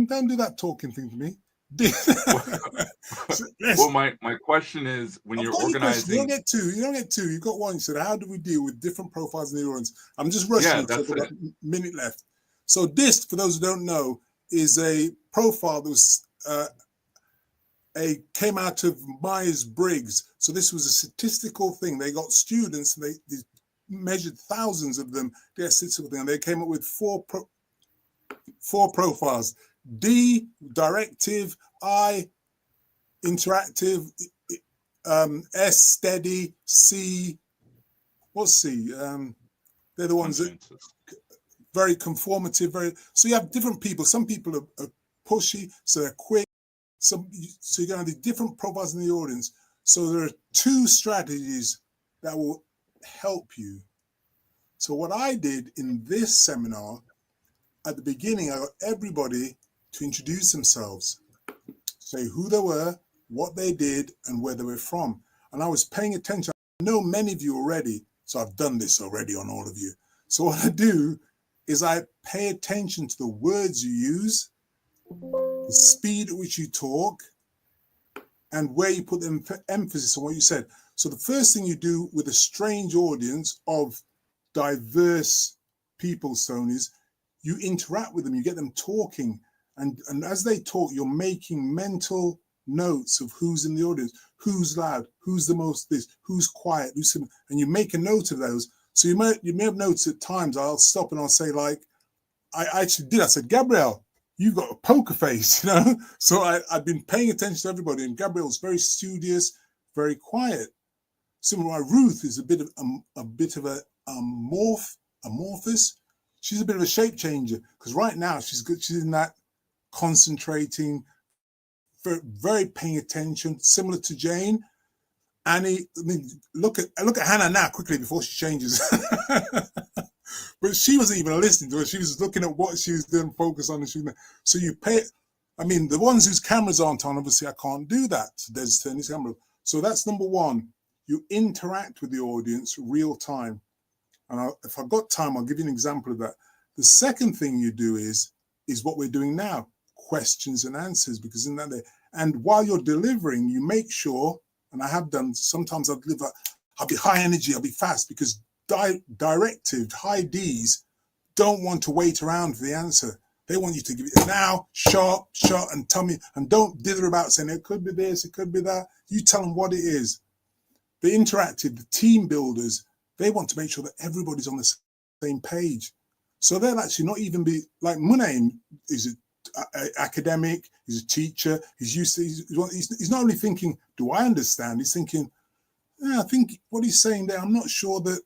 Don't do that talking thing to me.
Well, my question is, when you're organizing,
you don't get two. You've got one. You said, how do we deal with different profiles in the audience? I'm just rushing.
Yeah, that's
a minute left. So DISC, for those who don't know, is a profile that was came out of Myers-Briggs. So this was a statistical thing. They got students, and they measured thousands of them. Their statistical thing, and they came up with four profiles: D, directive; I, interactive; S, steady; C, what's C? They're the ones that very conformative. So you have different people. Some people are pushy, so they're quick. So you're going to have the different profiles in the audience. So there are two strategies that will help you. So what I did in this seminar, at the beginning, I got everybody to introduce themselves, say who they were, what they did, and where they were from. And I was paying attention. I know many of you already, so I've done this already on all of you. So what I do is I pay attention to the words you use, the speed at which you talk, and where you put the emphasis on what you said. So the first thing you do with a strange audience of diverse people, Stone, is you interact with them, you get them talking. And as they talk, you're making mental notes of who's in the audience, who's loud, who's the most this, who's quiet, and you make a note of those. So you may have noticed at times I'll stop and I'll say, like, I actually did. I said, Gabrielle, you got a poker face, you know? So I've been paying attention to everybody, and Gabrielle's very studious, very quiet. Similar, Ruth is a bit of a amorphous. She's a bit of a shape changer, because right now she's good. She's in that concentrating, very, very paying attention, similar to Jane. Annie, I mean, look at Hannah now quickly before she changes. But she wasn't even listening to her. She was looking at what she was doing, focus on. So you pay. I mean, the ones whose cameras aren't on, obviously, I can't do that. So there's turn his camera. So that's number one. You interact with the audience real time. And if I've got time, I'll give you an example of that. The second thing you do is what we're doing now, questions and answers, because in that, and while you're delivering, you make sure, and I have done, sometimes I'll deliver, I'll be high energy, I'll be fast, because directive, high Ds don't want to wait around for the answer. They want you to give it now, sharp, and tell me, and don't dither about saying it could be this, it could be that. You tell them what it is. The interactive, the team builders, they want to make sure that everybody's on the same page. So they'll actually not even be, like Munaim is an academic, he's a teacher, he's used to, he's not only thinking, do I understand? He's thinking, yeah, I think what he's saying there, I'm not sure that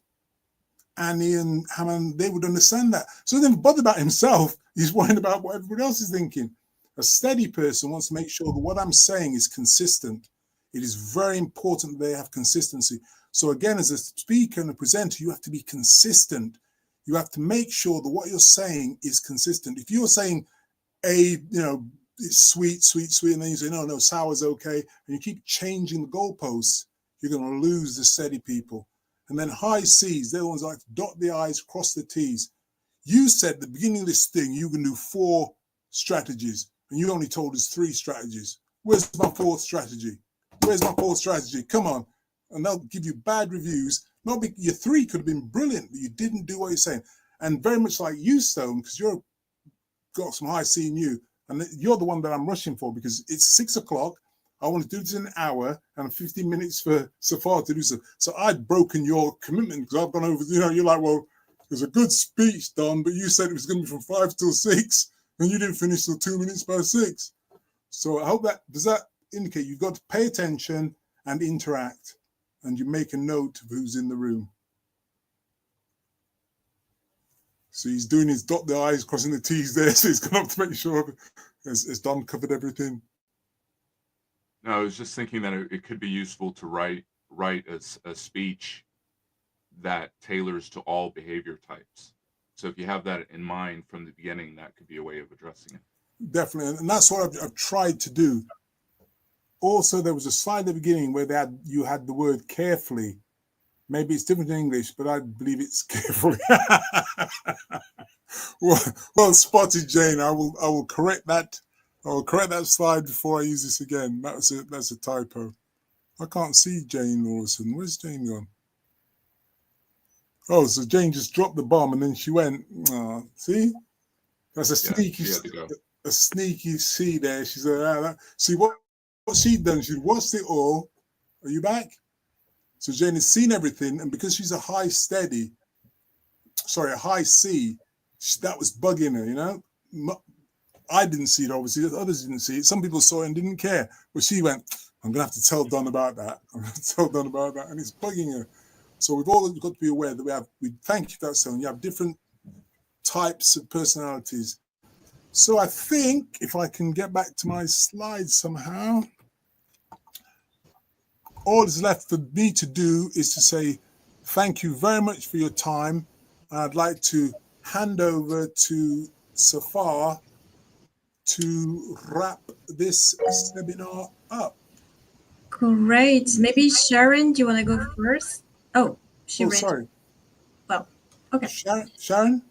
Annie and Hammond, they would understand that. So he doesn't bother about himself. He's worrying about what everybody else is thinking. A steady person wants to make sure that what I'm saying is consistent. It is very important that they have consistency. So again, as a speaker and a presenter, you have to be consistent. You have to make sure that what you're saying is consistent. If you're saying it's sweet, and then you say, no, sour's okay, and you keep changing the goalposts, you're going to lose the steady people. And then high C's, they're the ones that like to dot the I's, cross the T's. You said at the beginning of this thing, you can do 4 strategies, and you only told us 3 strategies. Where's my 4th strategy? Where's my 4th strategy? Come on. And they'll give you bad reviews. Your 3 could have been brilliant, but you didn't do what you're saying. And very much like you, Stone, because you've got some high C in you, and you're the one that I'm rushing for, because it's 6 o'clock. I want to do this in an hour and 15 minutes for Safar to do so. So I've broken your commitment, because I've gone over, you're like, well, it was a good speech, Don, but you said it was going to be from 5 till 6, and you didn't finish till 2 minutes past 6. So I hope does that indicate you've got to pay attention and interact, and you make a note of who's in the room. So he's doing his dot the I's, crossing the T's there, so he's going to have to make sure has Don covered everything.
No, I was just thinking that it could be useful to write a speech that tailors to all behavior types. So if you have that in mind from the beginning, that could be a way of addressing it.
Definitely, and that's what I've tried to do. Also, there was a slide at the beginning where you had the word carefully. Maybe it's different in English, but I believe it's carefully. well spotted, Jane. I will correct that. I will correct that slide before I use this again. That's a typo. I can't see Jane all of a sudden. Where's Jane gone? Oh, so Jane just dropped the bomb and then she went. Oh, see, that's a sneaky. a sneaky C there. She said, see what she'd done. She'd watched it all. Are you back? So Jane has seen everything, and because she's a high C, that was bugging her, you know? I didn't see it, obviously. Others didn't see it. Some people saw it and didn't care. But she went, I'm going to have to tell Don about that. I'm going to tell Don about that. And it's bugging her. So we've all got to be aware that we thank you for that, Stone. You have different types of personalities. So I think if I can get back to my slides somehow, all that's left for me to do is to say thank you very much for your time. I'd like to hand over to Safar to wrap this seminar up.
Great. Maybe Sharon, do you want to go first? Oh,
sorry.
Well, okay.
Sharon?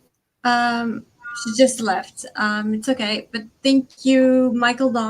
She just left. It's okay. But thank you, Michael Don.